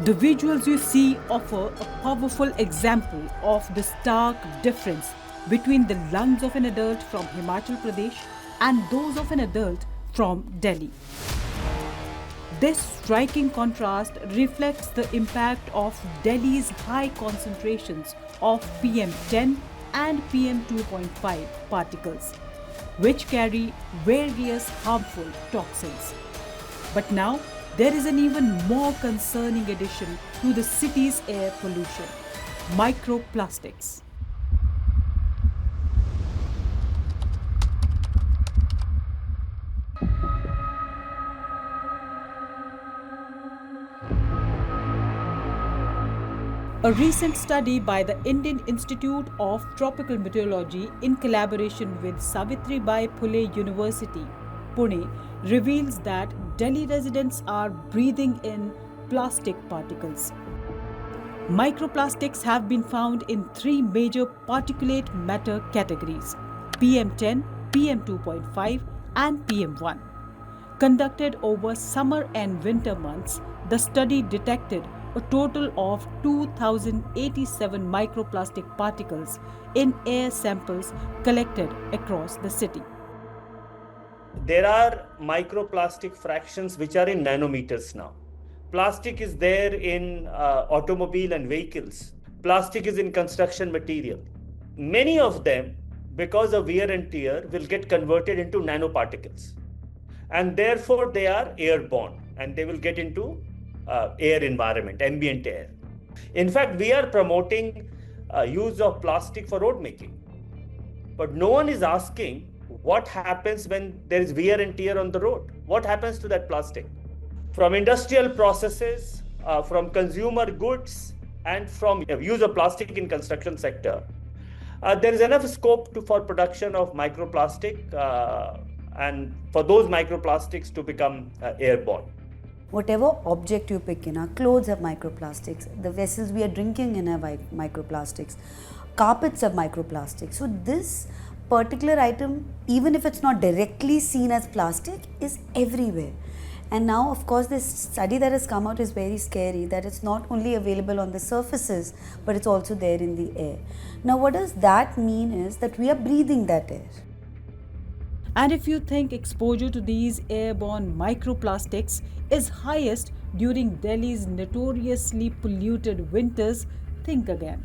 The visuals you see offer a powerful example of the stark difference between the lungs of an adult from Himachal Pradesh and those of an adult from Delhi. This striking contrast reflects the impact of Delhi's high concentrations of PM10 and PM2.5 particles, which carry various harmful toxins. But now, there is an even more concerning addition to the city's air pollution: microplastics. A recent study by the Indian Institute of Tropical Meteorology in collaboration with Savitribai Phule University, Pune, reveals that Delhi residents are breathing in plastic particles. Microplastics have been found in three major particulate matter categories: PM10, PM2.5 and PM1. Conducted over summer and winter months, the study detected a total of 2,087 microplastic particles in air samples collected across the city. There are microplastic fractions which are in nanometers now. Plastic is there in automobile and vehicles. Plastic is in construction material. Many of them, because of wear and tear, will get converted into nanoparticles. And therefore, they are airborne and they will get into air environment, ambient air. In fact, we are promoting use of plastic for road making. But no one is asking what happens when there is wear and tear on the road. What happens to that plastic? From industrial processes, from consumer goods, and from use of plastic in construction sector, there is enough scope for production of microplastic and for those microplastics to become airborne. Whatever object you pick in, our clothes have microplastics, the vessels we are drinking in have microplastics, carpets have microplastics. So this particular item, even if it's not directly seen as plastic, is everywhere. And now, of course, this study that has come out is very scary, that it's not only available on the surfaces, but it's also there in the air. Now, what does that mean is that we are breathing that air. And if you think exposure to these airborne microplastics is highest during Delhi's notoriously polluted winters, think again.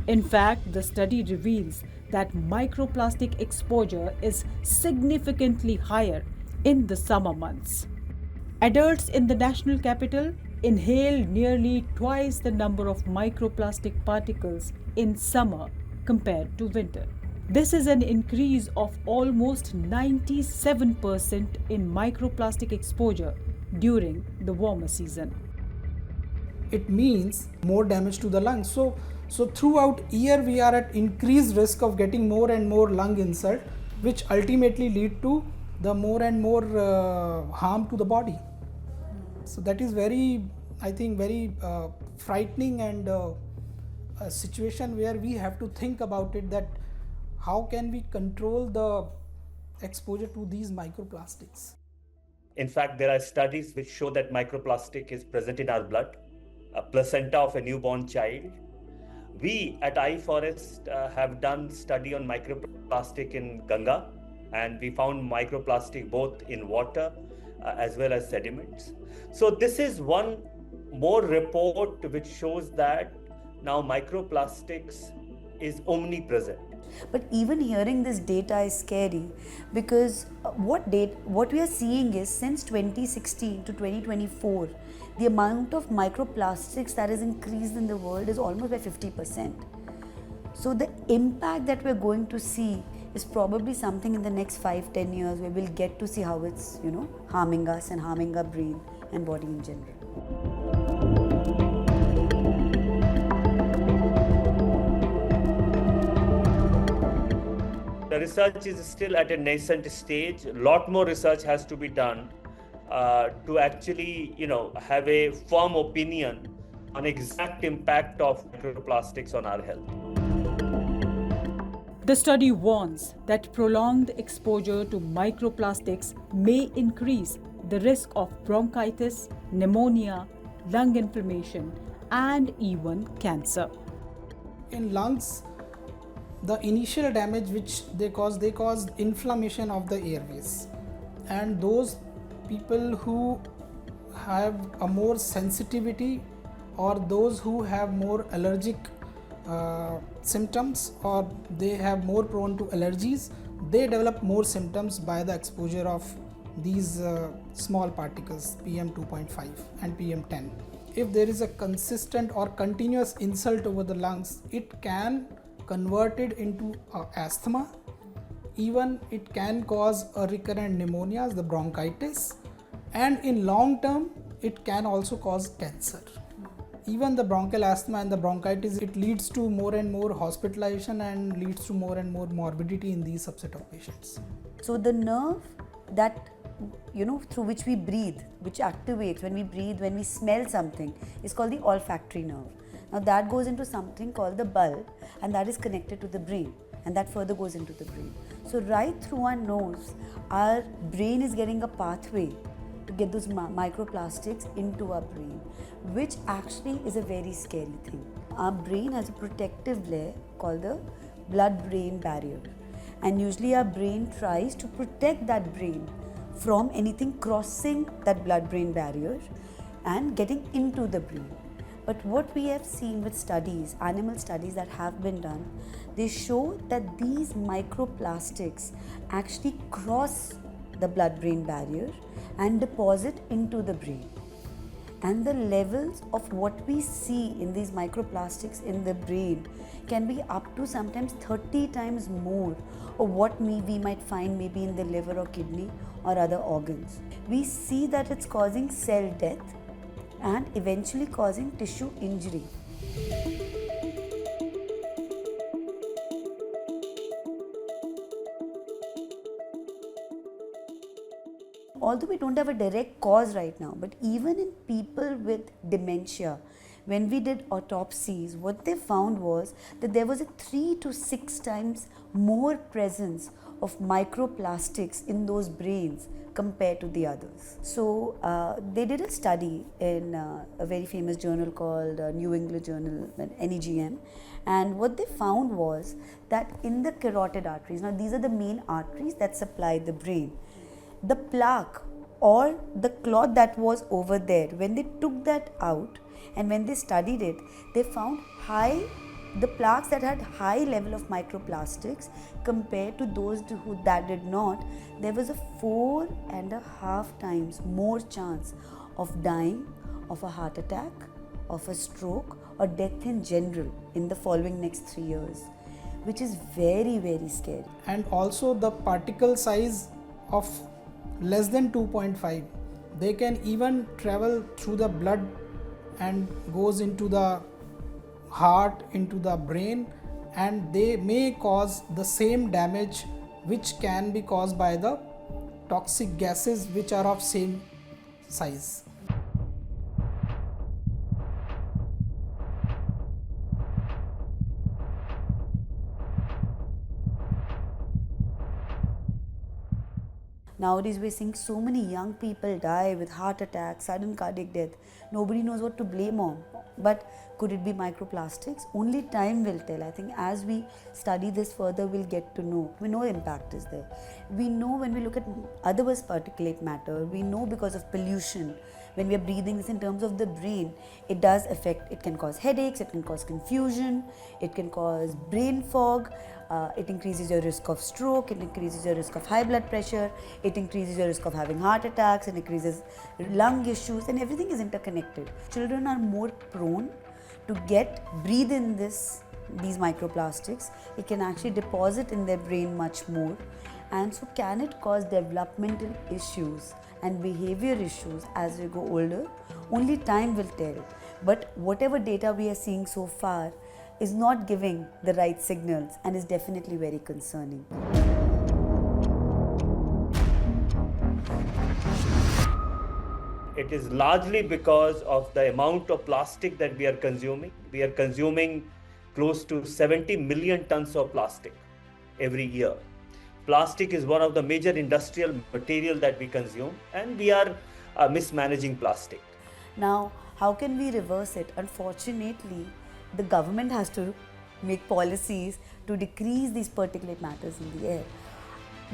In fact, the study reveals that microplastic exposure is significantly higher in the summer months. Adults in the national capital inhale nearly twice the number of microplastic particles in summer compared to winter. This is an increase of almost 97% in microplastic exposure during the warmer season. It means more damage to the lungs. So throughout year we are at increased risk of getting more and more lung insult, which ultimately lead to the more and more harm to the body. So that is very, I think, very frightening and a situation where we have to think about it, that how can we control the exposure to these microplastics? In fact, there are studies which show that microplastic is present in our blood, a placenta of a newborn child. We at iForest have done study on microplastic in Ganga, and we found microplastic both in water as well as sediments. So this is one more report which shows that now microplastics is omnipresent. But even hearing this data is scary, because what we are seeing is since 2016 to 2024, the amount of microplastics that has increased in the world is almost by 50%. So the impact that we're going to see is probably something in the next 5-10 years where we'll get to see how it's, harming us and harming our brain and body in general. The research is still at a nascent stage. A lot more research has to be done to actually, have a firm opinion on exact impact of microplastics on our health. The study warns that prolonged exposure to microplastics may increase the risk of bronchitis, pneumonia, lung inflammation, and even cancer. In lungs, the initial damage which they cause inflammation of the airways, and those people who have a more sensitivity or those who have more allergic symptoms, or they have more prone to allergies, they develop more symptoms by the exposure of these small particles PM 2.5 and PM 10. If there is a consistent or continuous insult over the lungs, it can convert it into asthma. Even it can cause a recurrent pneumonia, the bronchitis, and in long term it can also cause cancer. Even the bronchial asthma and the bronchitis, it leads to more and more hospitalization and leads to more and more morbidity in these subset of patients. So the nerve that through which we breathe, which activates when we breathe, when we smell something, is called the olfactory nerve. Now that goes into something called the bulb, and that is connected to the brain, and that further goes into the brain. So right through our nose, our brain is getting a pathway to get those microplastics into our brain, which actually is a very scary thing. Our brain has a protective layer called the blood-brain barrier, and usually our brain tries to protect that brain from anything crossing that blood-brain barrier and getting into the brain. But what we have seen with studies, animal studies that have been done, they show that these microplastics actually cross the blood-brain barrier and deposit into the brain. And the levels of what we see in these microplastics in the brain can be up to sometimes 30 times more of what we might find maybe in the liver or kidney or other organs. We see that it's causing cell death and eventually causing tissue injury. Although we don't have a direct cause right now, but even in people with dementia, when we did autopsies, what they found was that there was a 3 to 6 times more presence of microplastics in those brains compared to the others. So they did a study in a very famous journal called New England Journal, NEGM, and what they found was that in the carotid arteries, now these are the main arteries that supply the brain, the plaque or the clot that was over there, when they took that out and when they studied it, they found the plaques that had high level of microplastics compared to those that did not, there was a 4.5 times more chance of dying of a heart attack, of a stroke, or death in general in the following next 3 years, which is very, very scary. And also the particle size of less than 2.5, they can even travel through the blood and goes into the heart, into the brain, and they may cause the same damage which can be caused by the toxic gases which are of same size. Nowadays we're seeing so many young people die with heart attacks, sudden cardiac death. Nobody knows what to blame on. But could it be microplastics? Only time will tell. I think as we study this further, we'll get to know. We know impact is there. We know when we look at otherwise particulate matter, we know because of pollution, when we are breathing this in terms of the brain, it does affect, it can cause headaches, it can cause confusion, it can cause brain fog, it increases your risk of stroke, it increases your risk of high blood pressure, it increases your risk of having heart attacks, it increases lung issues, and everything is interconnected. Children are more prone to breathe in these microplastics. It can actually deposit in their brain much more, and so can it cause developmental issues and behavior issues as we go older? Only time will tell. But whatever data we are seeing so far is not giving the right signals and is definitely very concerning. It is largely because of the amount of plastic that we are consuming. We are consuming close to 70 million tons of plastic every year. Plastic is one of the major industrial material that we consume, and we are mismanaging plastic. Now, How can we reverse it? Unfortunately, the government has to make policies to decrease these particulate matters in the air.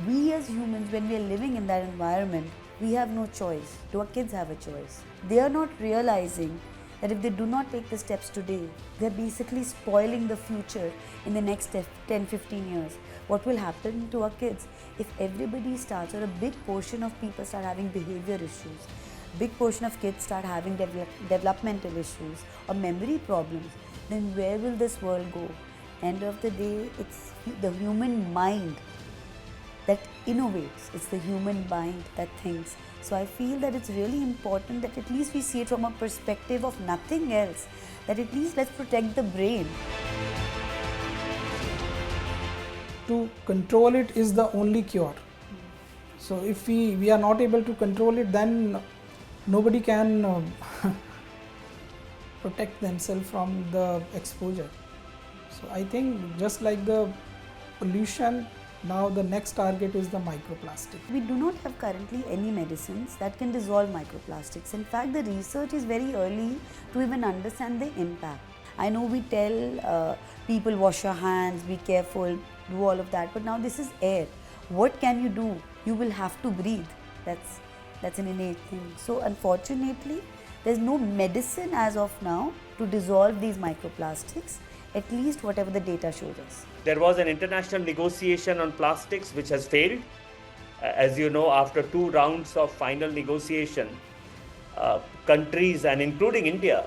We as humans, when we are living in that environment, we have no choice. Do our kids have a choice? They are not realizing that if they do not take the steps today, they're basically spoiling the future in the next 10-15 years. What will happen to our kids if everybody starts, or a big portion of people start having behavior issues, big portion of kids start having developmental issues or memory problems, then where will this world go? End of the day, it's the human mind that innovates. It's the human mind that thinks. So I feel that it's really important that at least we see it from a perspective of nothing else, that at least let's protect the brain. To control it is the only cure. So if we are not able to control it, then nobody can protect themselves from the exposure. So I think just like the pollution, now the next target is the microplastic. We do not have currently any medicines that can dissolve microplastics. In fact, the research is very early to even understand the impact. I know we tell people wash your hands, be careful, do all of that, but now this is air. What can you do? You will have to breathe. That's an innate thing. So unfortunately, there's no medicine as of now to dissolve these microplastics, at least whatever the data shows us. There was an international negotiation on plastics which has failed. As you know, after 2 rounds of final negotiation, countries and including India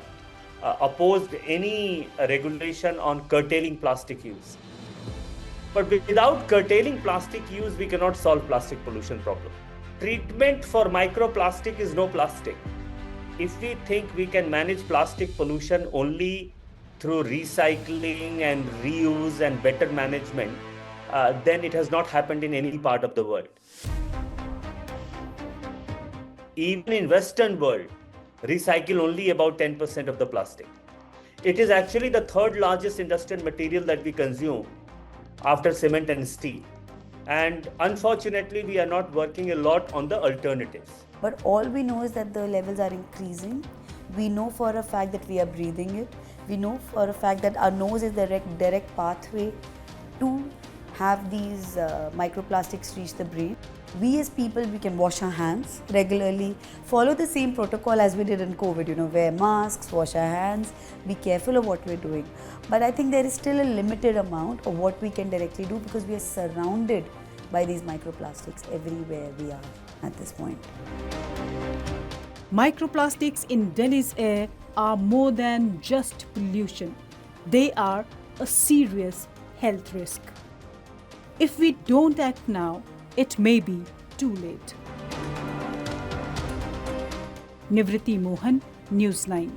opposed any regulation on curtailing plastic use. But without curtailing plastic use, we cannot solve plastic pollution problem. Treatment for microplastic is no plastic. If we think we can manage plastic pollution only through recycling and reuse and better management, then it has not happened in any part of the world. Even in Western world, recycle only about 10% of the plastic. It is actually the 3rd largest industrial material that we consume after cement and steel. And unfortunately, we are not working a lot on the alternatives. But all we know is that the levels are increasing. We know for a fact that we are breathing it. We know for a fact that our nose is the direct pathway to have these microplastics reach the brain. We as people, we can wash our hands regularly, follow the same protocol as we did in COVID, wear masks, wash our hands, be careful of what we're doing. But I think there is still a limited amount of what we can directly do because we are surrounded by these microplastics everywhere we are at this point. Microplastics in Delhi's air are more than just pollution. They are a serious health risk. If we don't act now, it may be too late. Nivriti Mohan, News9.